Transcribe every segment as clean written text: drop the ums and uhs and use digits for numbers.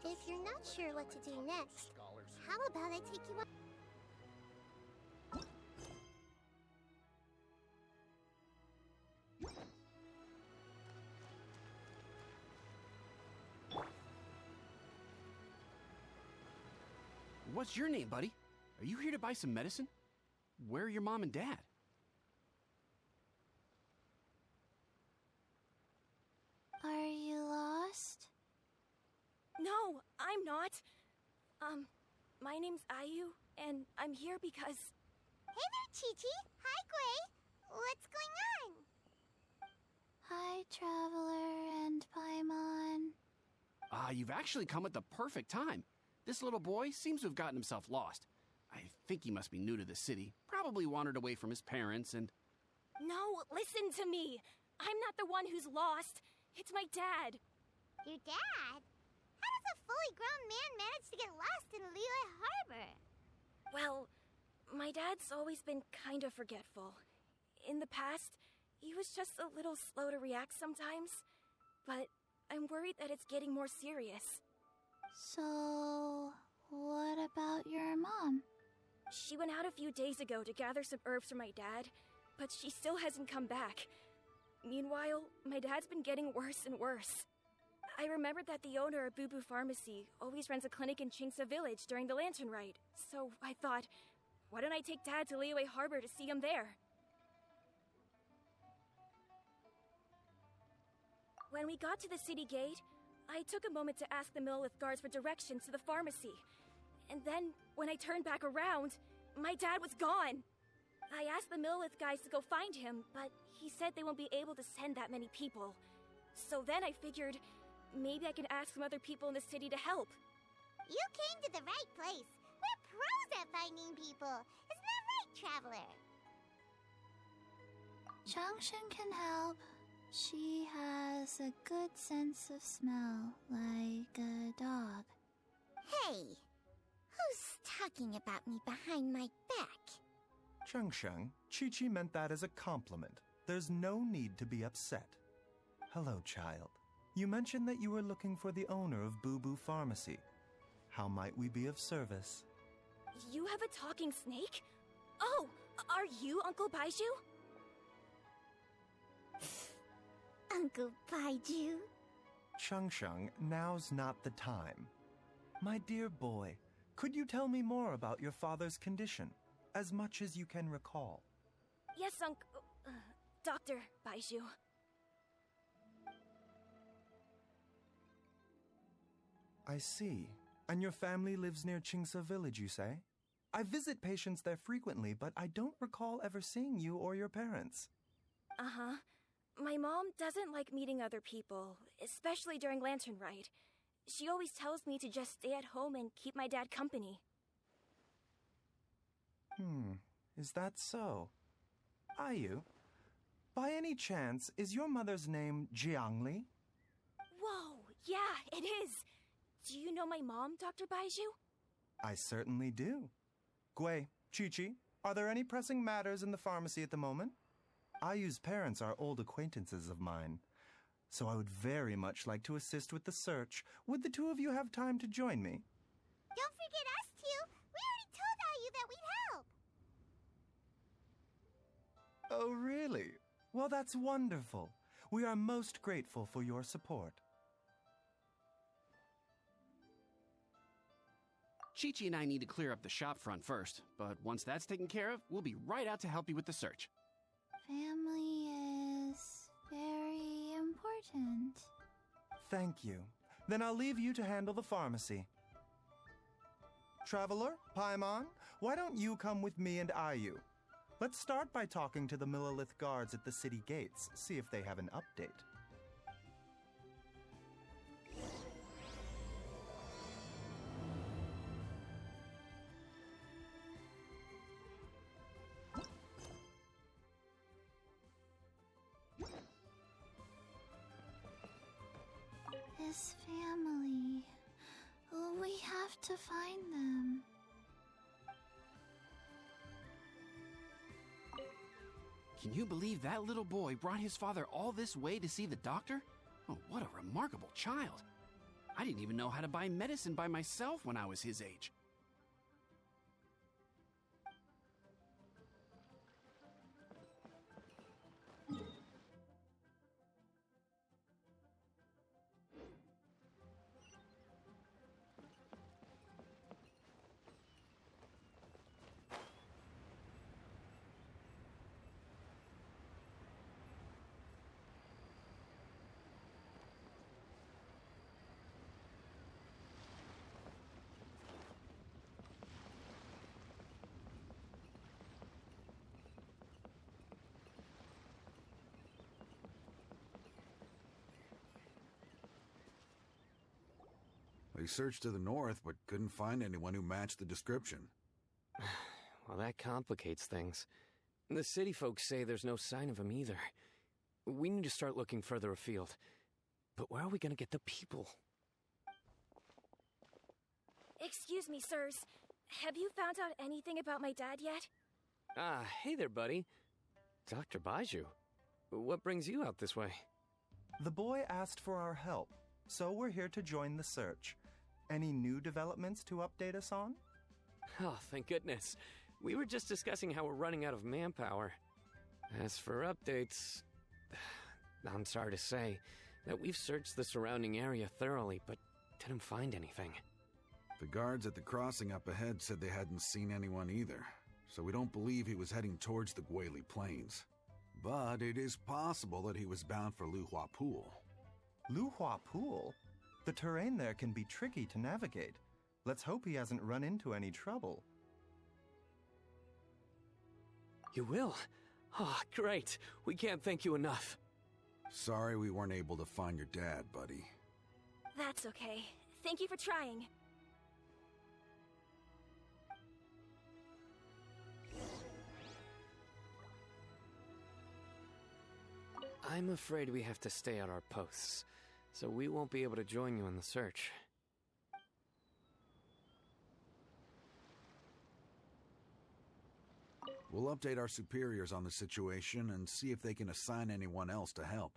If you're not sure what to do next, how about I take you on? What's your name, buddy? Are you here to buy some medicine? Where are your mom and dad? Are you lost? No, I'm not. My name's Ayu, and I'm here because... Hey there, Chi-Chi. Hi, Gui. What's going on? Hi, Traveler and Paimon. You've actually come at the perfect time. This little boy seems to have gotten himself lost. I think he must be new to the city, probably wandered away from his parents and... No, listen to me. I'm not the one who's lost. It's my dad. Your dad? How does a fully grown man manage to get lost in Liyue Harbor? Well, my dad's always been kind of forgetful. In the past, he was just a little slow to react sometimes. But I'm worried that it's getting more serious. So, what about your mom? She went out a few days ago to gather some herbs for my dad, but she still hasn't come back. Meanwhile, my dad's been getting worse and worse. I remembered that the owner of Boo Boo Pharmacy always runs a clinic in Chingsa Village during the Lantern Rite, so I thought, why don't I take Dad to Liyue Harbor to see him there? When we got to the city gate, I took a moment to ask the Millelith guards for directions to the pharmacy. And then, when I turned back around, my dad was gone. I asked the Millelith guys to go find him, but he said they won't be able to send that many people. So then I figured, maybe I can ask some other people in the city to help. You came to the right place. We're pros at finding people. Isn't that right, Traveler? Changshan can help. She has a good sense of smell, like a dog. Hey, who's talking about me behind my back? Changshan, Chi-Chi meant that as a compliment. There's no need to be upset. Hello, child. You mentioned that you were looking for the owner of Boo Boo Pharmacy. How might we be of service? You have a talking snake? Oh, are you Uncle Baizhu? Uncle Baizhu? Changshan, now's not the time. My dear boy, could you tell me more about your father's condition, as much as you can recall? Yes, Dr. Baizhu. I see. And your family lives near Chingsa Village, you say? I visit patients there frequently, but I don't recall ever seeing you or your parents. Uh-huh. My mom doesn't like meeting other people, especially during Lantern Rite. She always tells me to just stay at home and keep my dad company. Is that so? Ayu, by any chance, is your mother's name Jiangli? Whoa, yeah, it is. Do you know my mom, Dr. Baizhu? I certainly do. Gui, Chi-Chi, are there any pressing matters in the pharmacy at the moment? Ayu's parents are old acquaintances of mine, so I would very much like to assist with the search. Would the two of you have time to join me? Don't forget us two. We already told Ayu that we'd help. Oh, really? Well, that's wonderful. We are most grateful for your support. Chi-Chi and I need to clear up the shop front first, but once that's taken care of, we'll be right out to help you with the search. Family is very important. Thank you. Then I'll leave you to handle the pharmacy. Traveler, Paimon, why don't you come with me and Ayu? Let's start by talking to the Millelith guards at the city gates, see if they have an update. His family. We have to find them. Can you believe that little boy brought his father all this way to see the doctor? Oh, what a remarkable child. I didn't even know how to buy medicine by myself when I was his age. They searched to the north, but couldn't find anyone who matched the description. Well, that complicates things. The city folks say there's no sign of him either. We need to start looking further afield. But where are we gonna get the people? Excuse me, sirs. Have you found out anything about my dad yet? Ah, hey there, buddy. Dr. Baizhu. What brings you out this way? The boy asked for our help, so we're here to join the search. Any new developments to update us on? Oh, thank goodness. We were just discussing how we're running out of manpower. As for updates, I'm sorry to say that we've searched the surrounding area thoroughly, but didn't find anything. The guards at the crossing up ahead said they hadn't seen anyone either, so we don't believe he was heading towards the Guili Plains. But it is possible that he was bound for Luhua Pool. Luhua Pool? The terrain there can be tricky to navigate. Let's hope he hasn't run into any trouble. You will? Oh, great. We can't thank you enough. Sorry we weren't able to find your dad, buddy. That's okay. Thank you for trying. I'm afraid we have to stay at our posts, so we won't be able to join you in the search. We'll update our superiors on the situation and see if they can assign anyone else to help.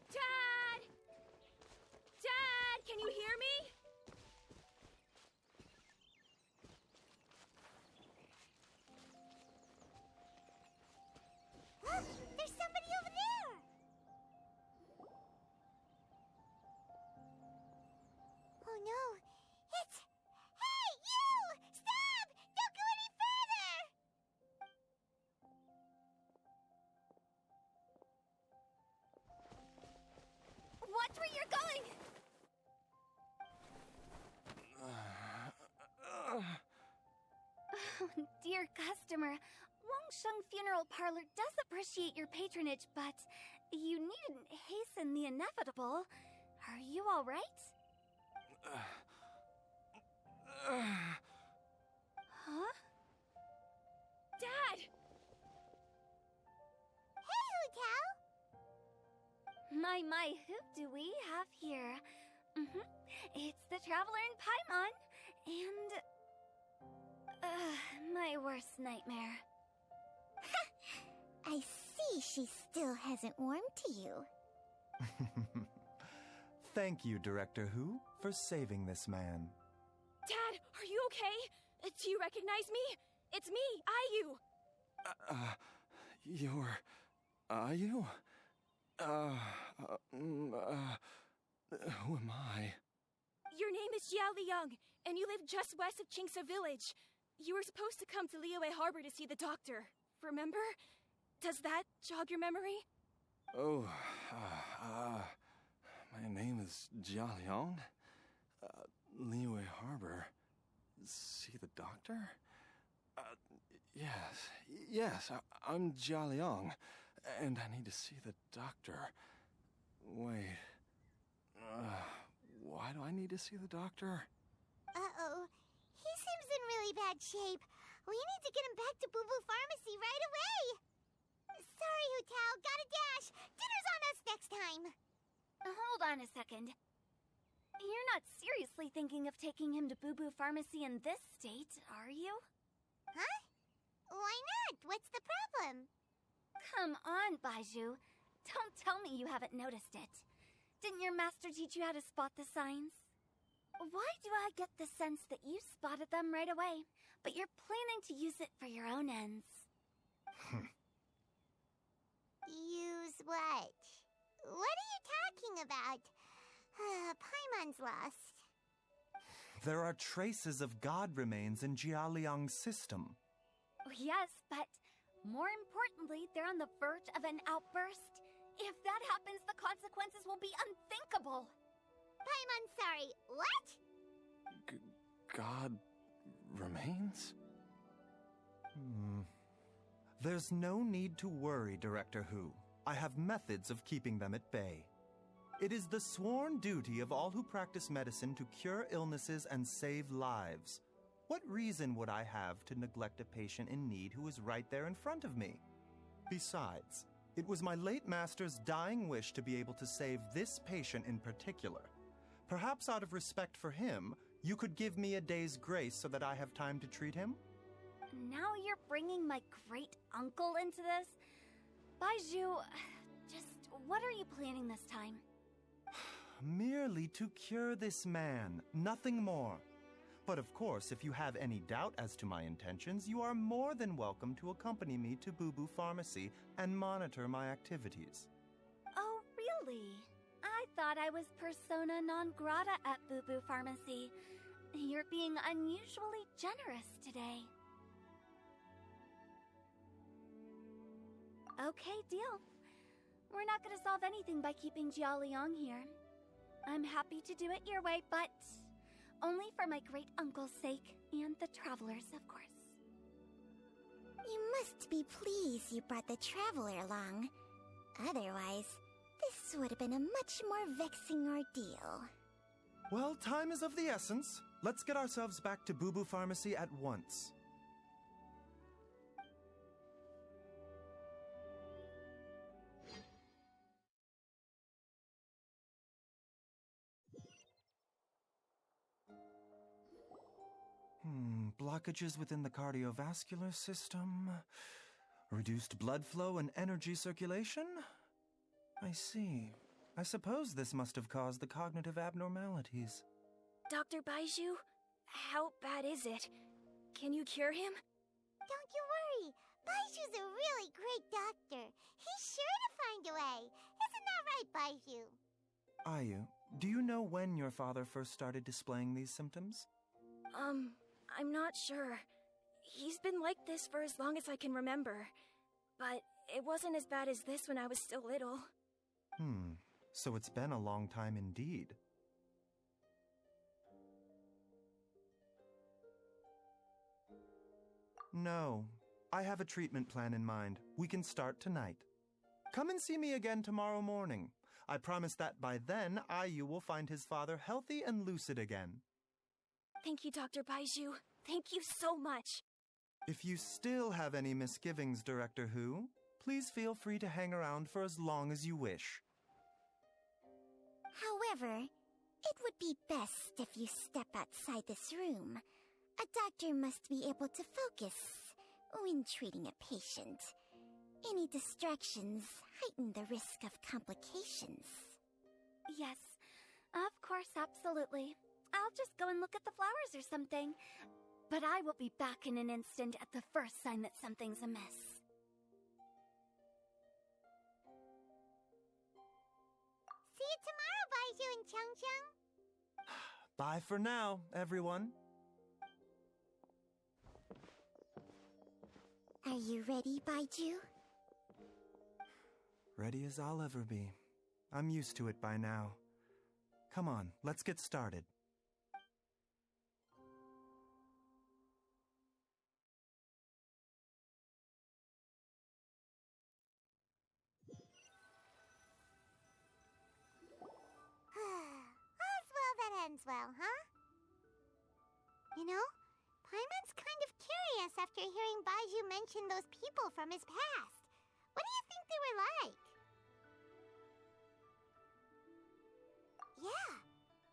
Dad! Dad, can you hear me? There's somebody over there! Oh no, it's... Hey, you! Stop! Don't go any further! Watch where you're going! Oh, dear customer, Wangsheng Funeral Parlor does appreciate your patronage, but you needn't hasten the inevitable. Are you all right? Huh? Dad! Hey, Hu Tao! My, who do we have here? It's the Traveler in Paimon, and... my worst nightmare. I see she still hasn't warmed to you. Thank you, Director Hu, for saving this man. Dad, are you okay? Do you recognize me? It's me, Ayu. You're... Ayu? Who am I? Your name is Xiao Liang, and you live just west of Qingse Village. You were supposed to come to Liyue Harbor to see the doctor. Remember? Does that jog your memory? Oh, my name is Jia Liang. Liyue Harbor. See the doctor? Yes, I'm Jia Liang, and I need to see the doctor. Wait, why do I need to see the doctor? Uh-oh. He seems in really bad shape. We need to get him back to Boo Boo Pharmacy right away. Sorry, Hu Tao. Gotta dash. Dinner's on us next time. Hold on a second. You're not seriously thinking of taking him to Boo Boo Pharmacy in this state, are you? Huh? Why not? What's the problem? Come on, Baizhu. Don't tell me you haven't noticed it. Didn't your master teach you how to spot the signs? Why do I get the sense that you spotted them right away, but you're planning to use it for your own ends? Use what? What are you talking about? Paimon's lost. There are traces of god remains in Jia Liang's system. Yes, but more importantly, they're on the verge of an outburst. If that happens, the consequences will be unthinkable. Paimon, sorry. What? God remains? There's no need to worry, Director Hu. I have methods of keeping them at bay. It is the sworn duty of all who practice medicine to cure illnesses and save lives. What reason would I have to neglect a patient in need who is right there in front of me? Besides, it was my late master's dying wish to be able to save this patient in particular. Perhaps out of respect for him, you could give me a day's grace so that I have time to treat him? Now you're bringing my great-uncle into this? Baizhu, just what are you planning this time? Merely to cure this man, nothing more. But of course, if you have any doubt as to my intentions, you are more than welcome to accompany me to Boo Boo Pharmacy and monitor my activities. Oh, really? I thought I was persona non grata at Boo Boo Pharmacy. You're being unusually generous today. Okay, deal. We're not going to solve anything by keeping Jia Liang here. I'm happy to do it your way, but only for my great-uncle's sake and the travelers, of course. You must be pleased you brought the traveler along. Otherwise, this would have been a much more vexing ordeal. Well, time is of the essence. Let's get ourselves back to Boo Boo Pharmacy at once. Blockages within the cardiovascular system, reduced blood flow and energy circulation? I see. I suppose this must have caused the cognitive abnormalities. Dr. Baizhu, how bad is it? Can you cure him? Don't you worry. Baiju's a really great doctor. He's sure to find a way. Isn't that right, Baizhu? Ayu, do you know when your father first started displaying these symptoms? I'm not sure. He's been like this for as long as I can remember. But it wasn't as bad as this when I was still little. So it's been a long time indeed. No, I have a treatment plan in mind. We can start tonight. Come and see me again tomorrow morning. I promise that by then, Ayu will find his father healthy and lucid again. Thank you, Dr. Baizhu. Thank you so much. If you still have any misgivings, Director Hu, please feel free to hang around for as long as you wish. However, it would be best if you step outside this room. A doctor must be able to focus when treating a patient. Any distractions heighten the risk of complications. Yes, of course, absolutely. I'll just go and look at the flowers or something. But I will be back in an instant at the first sign that something's amiss. See you tomorrow, Baizhu and Changcheng. Bye for now, everyone. Are you ready, Baizhu? Ready as I'll ever be. I'm used to it by now. Come on, let's get started. ends well, huh? You know, Paimon's kind of curious after hearing Baizhu mention those people from his past. What do you think they were like? Yeah,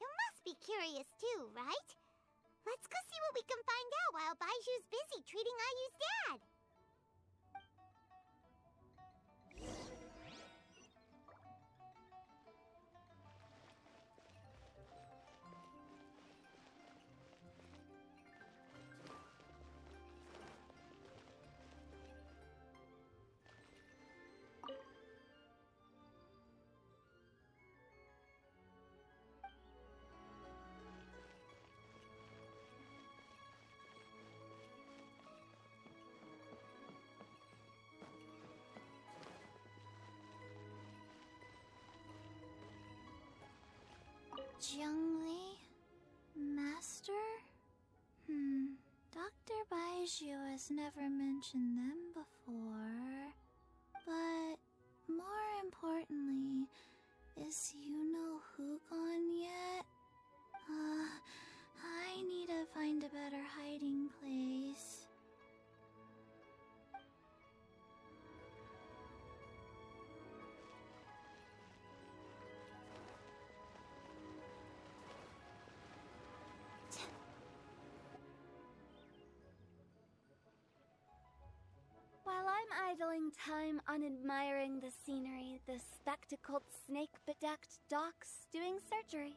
you must be curious too, right? Let's go see what we can find out while Baizhu's busy treating Ayu's dad. Jiangli? Master? Dr. Baizhu has never mentioned them before. But more importantly, is Who gone yet? I need to find a better hiding place. While I'm idling time on admiring the scenery, the spectacled snake-bedecked docs doing surgery.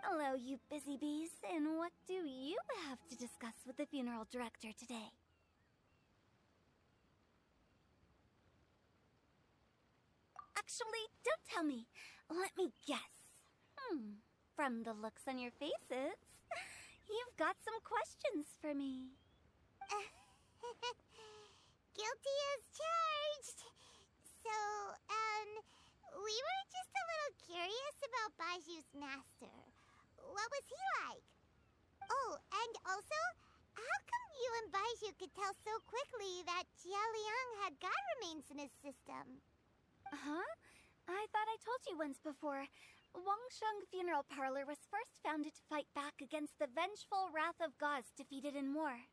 Hello, you busy bees, and what do you have to discuss with the funeral director today? Actually, don't tell me. Let me guess. From the looks on your faces, you've got some questions for me. Guilty as charged. So, we were just a little curious about Baizhu's master. What was he like? Oh, and also, how come you and Baizhu could tell so quickly that Jialiang had god remains in his system? Huh? I thought I told you once before. Wangsheng Funeral Parlor was first founded to fight back against the vengeful wrath of gods defeated in war.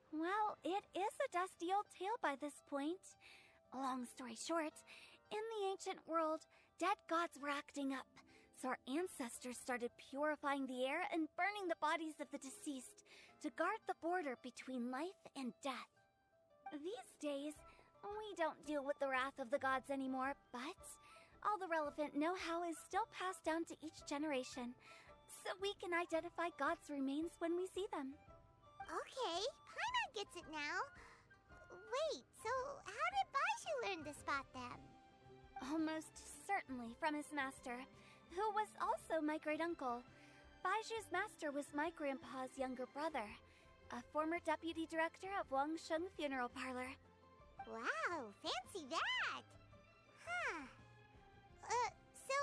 Well, it is a dusty old tale by this point. Long story short, in the ancient world, dead gods were acting up, so our ancestors started purifying the air and burning the bodies of the deceased to guard the border between life and death. These days, we don't deal with the wrath of the gods anymore, but all the relevant know-how is still passed down to each generation, so we can identify gods' remains when we see them. Okay, Paimon gets it now. Wait, so how did Baizhu learn to spot them? Almost certainly from his master, who was also my great-uncle. Baizhu's master was my grandpa's younger brother, a former deputy director of Wangsheng Funeral Parlor. Wow, fancy that! Huh. So,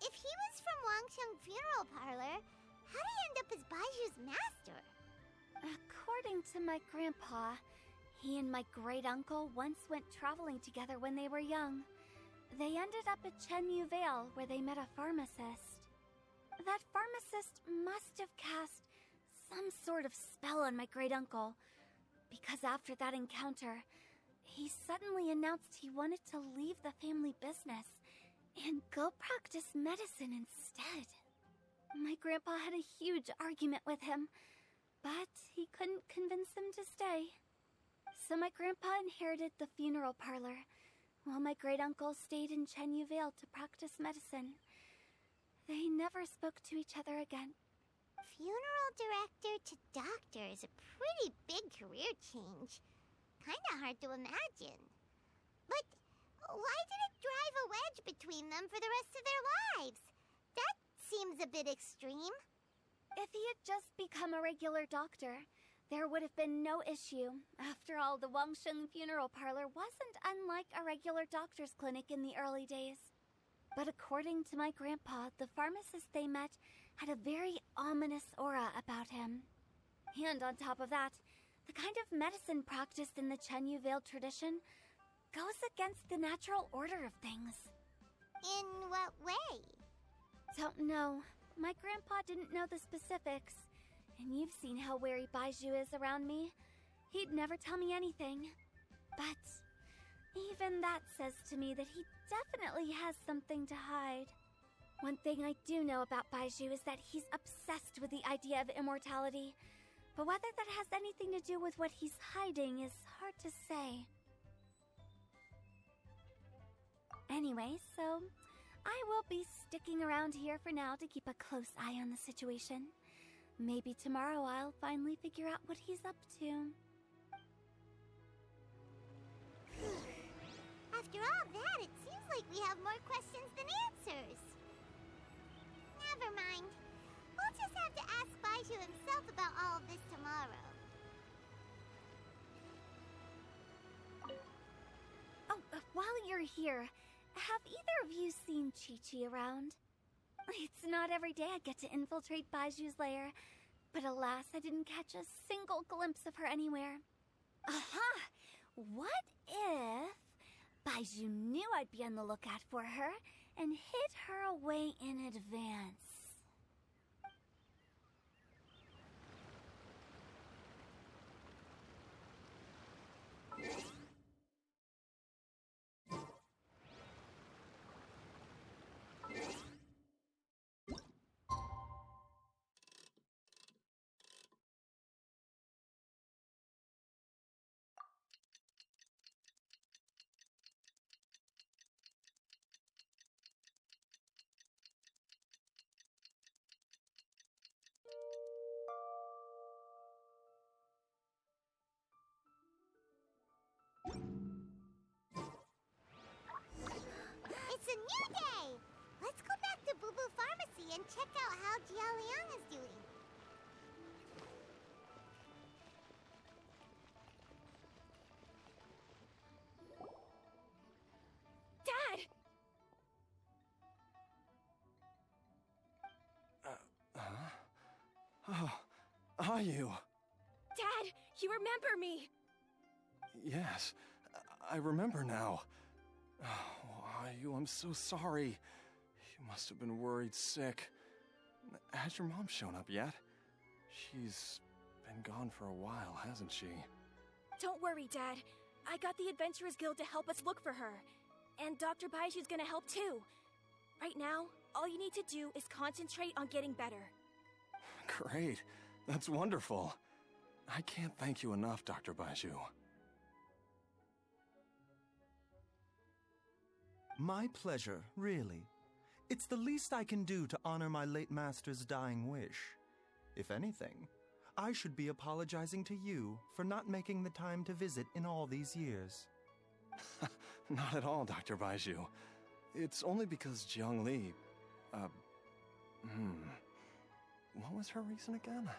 if he was from Wangsheng Funeral Parlor, how did he end up as Baizhu's master? According to my grandpa, he and my great-uncle once went traveling together when they were young. They ended up at Chenyu Vale, where they met a pharmacist. That pharmacist must have cast some sort of spell on my great-uncle, because after that encounter, he suddenly announced he wanted to leave the family business and go practice medicine instead. My grandpa had a huge argument with him, but he couldn't convince him to stay. So my grandpa inherited the funeral parlor, while my great-uncle stayed in Chenyu Vale to practice medicine. They never spoke to each other again. Funeral director to doctor is a pretty big career change. Kinda hard to imagine. But why did it drive a wedge between them for the rest of their lives? That seems a bit extreme. If he had just become a regular doctor, there would have been no issue. After all, the Wangsheng Funeral Parlor wasn't unlike a regular doctor's clinic in the early days. But according to my grandpa, the pharmacist they met had a very ominous aura about him. And on top of that, the kind of medicine practiced in the Chenyu Vale tradition goes against the natural order of things. In what way? Don't know. My grandpa didn't know the specifics. And you've seen how wary Baizhu is around me. He'd never tell me anything. But even that says to me that he definitely has something to hide. One thing I do know about Baizhu is that he's obsessed with the idea of immortality. But whether that has anything to do with what he's hiding is hard to say. Anyway, so I will be sticking around here for now to keep a close eye on the situation. Maybe tomorrow I'll finally figure out what he's up to. After all that, it seems like we have more questions than answers. Never mind. We'll just have to ask Baizhu himself about all of this tomorrow. Oh, while you're here, have either of you seen Chi-Chi around? It's not every day I get to infiltrate Baizhu's lair, but alas, I didn't catch a single glimpse of her anywhere. Aha! What if Baizhu knew I'd be on the lookout for her and hid her away in advance? It's a new day! Let's go back to Boo Boo Pharmacy and check out how Jialiang is doing. Dad! Oh, are you? Dad, you remember me! Yes, I remember now. Oh, Ayu, I'm so sorry. You must have been worried sick. Has your mom shown up yet? She's been gone for a while, hasn't she? Don't worry, Dad. I got the Adventurers Guild to help us look for her. And Dr. Baizhu's gonna help too. Right now, all you need to do is concentrate on getting better. Great. That's wonderful. I can't thank you enough, Dr. Baizhu. My pleasure, really. It's the least I can do to honor my late master's dying wish. If anything, I should be apologizing to you for not making the time to visit in all these years. Not at all, Dr. Baizhu. It's only because Jiangli... What was her reason again?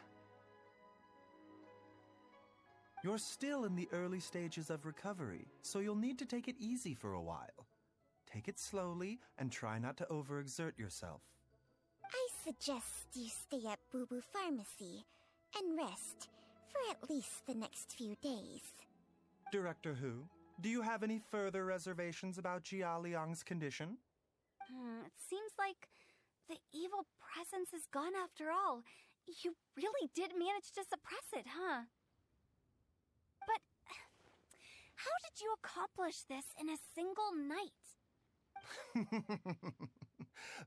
You're still in the early stages of recovery, so you'll need to take it easy for a while. Take it slowly and try not to overexert yourself. I suggest you stay at Boo Boo Pharmacy and rest for at least the next few days. Director Hu, do you have any further reservations about Jia Liang's condition? It seems like the evil presence is gone after all. You really did manage to suppress it, huh? But how did you accomplish this in a single night?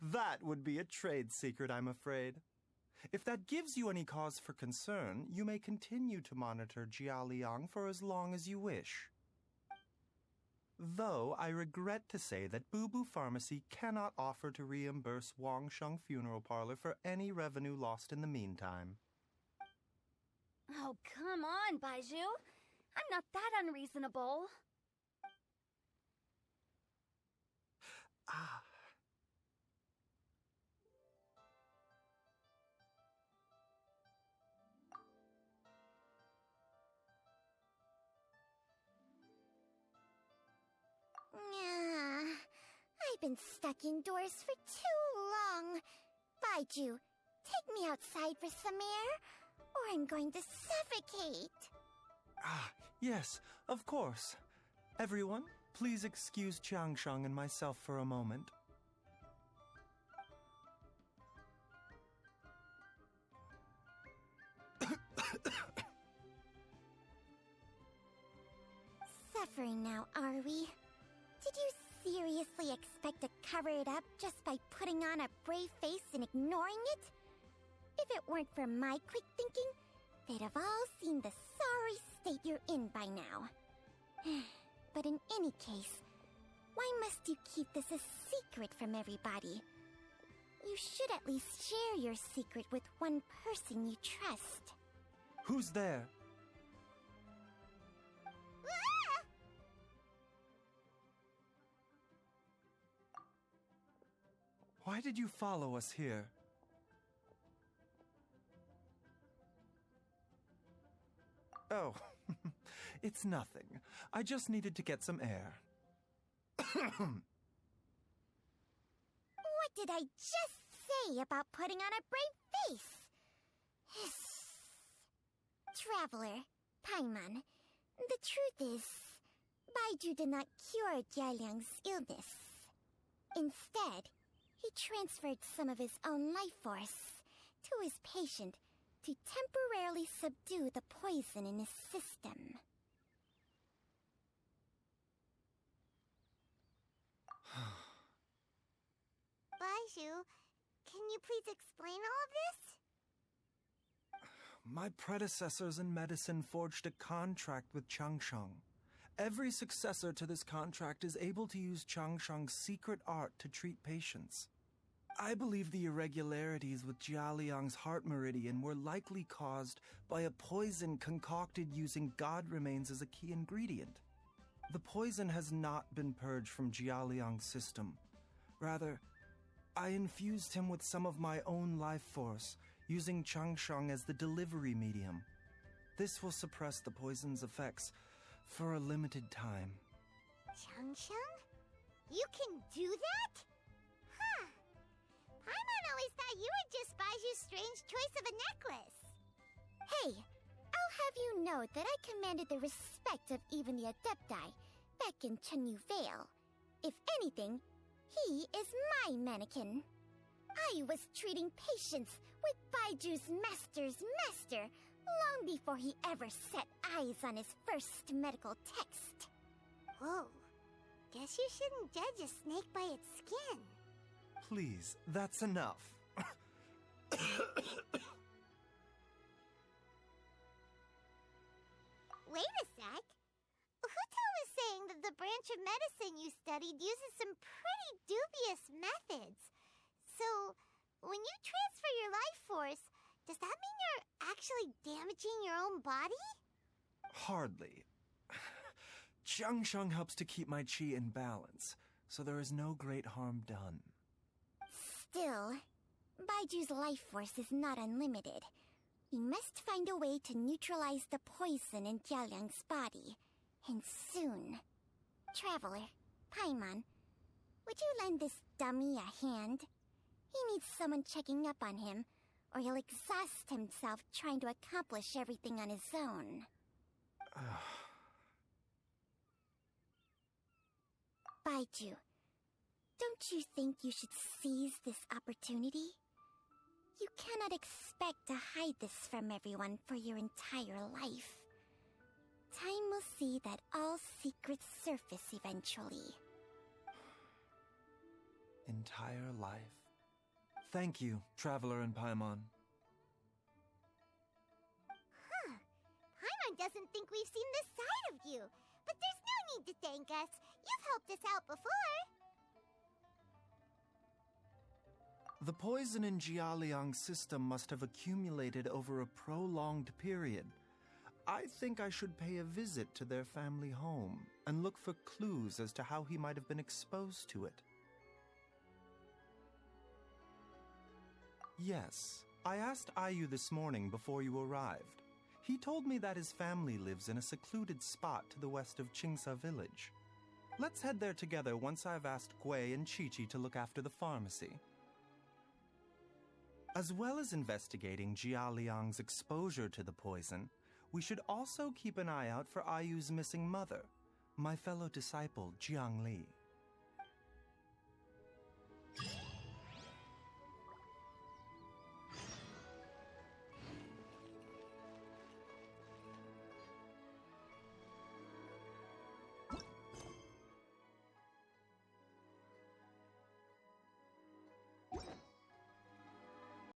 That would be a trade secret, I'm afraid. If that gives you any cause for concern, you may continue to monitor Jia Liang for as long as you wish. Though I regret to say that Boo Boo Pharmacy cannot offer to reimburse Wangsheng Funeral Parlor for any revenue lost in the meantime. Oh, come on, Baizhu. I'm not that unreasonable. I've been stuck indoors for too long. Baizhu, take me outside for some air, or I'm going to suffocate. Yes, of course. Everyone, please excuse Qiangsheng and myself for a moment. suffering now, are we? Did you seriously expect to cover it up just by putting on a brave face and ignoring it? If it weren't for my quick thinking, they'd have all seen the sorry state you're in by now. But in any case, why must you keep this a secret from everybody? You should at least share your secret with one person you trust. Who's there? Why did you follow us here? Oh, it's nothing. I just needed to get some air. What did I just say about putting on a brave face? Traveler, Paimon, the truth is, Baizhu did not cure Jialiang's illness. Instead, he transferred some of his own life force to his patient to temporarily subdue the poison in his system. Baizhu, can you please explain all of this? My predecessors in medicine forged a contract with Changsheng. Every successor to this contract is able to use Changsheng's secret art to treat patients. I believe the irregularities with Jialiang's heart meridian were likely caused by a poison concocted using god remains as a key ingredient. The poison has not been purged from Jialiang's system. Rather, I infused him with some of my own life force, using Changsheng as the delivery medium. This will suppress the poison's effects for a limited time. Changsheng? You can do that? Huh. Paimon always thought you were just Baiju's strange choice of a necklace. Hey, I'll have you know that I commanded the respect of even the Adepti back in Chenyu Vale. If anything, he is my mannequin. I was treating patients with Baiju's master's master long before he ever set eyes on his first medical text. Whoa. Guess you shouldn't judge a snake by its skin. Please, that's enough. Wait a sec. Huto was saying that the branch of medicine you studied uses some pretty dubious methods. So, when you transfer your life force, does that mean you're actually damaging your own body? Hardly. Changsheng helps to keep my chi in balance, so there is no great harm done. Still, Baiju's life force is not unlimited. We must find a way to neutralize the poison in Jialiang's body. And soon. Traveler, Paimon, would you lend this dummy a hand? He needs someone checking up on him, or he'll exhaust himself trying to accomplish everything on his own. Baizhu, don't you think you should seize this opportunity? You cannot expect to hide this from everyone for your entire life. Time will see that all secrets surface eventually. Entire life. Thank you, Traveler and Paimon. Huh. Paimon doesn't think we've seen this side of you. But there's no need to thank us. You've helped us out before. The poison in Jialiang's system must have accumulated over a prolonged period. I think I should pay a visit to their family home and look for clues as to how he might have been exposed to it. Yes, I asked Ayu this morning before you arrived. He told me that his family lives in a secluded spot to the west of Qingsa village. Let's head there together once I've asked Gui and Chi-Chi to look after the pharmacy. As well as investigating Jialiang's exposure to the poison, we should also keep an eye out for Ayu's missing mother, my fellow disciple Jiang Li.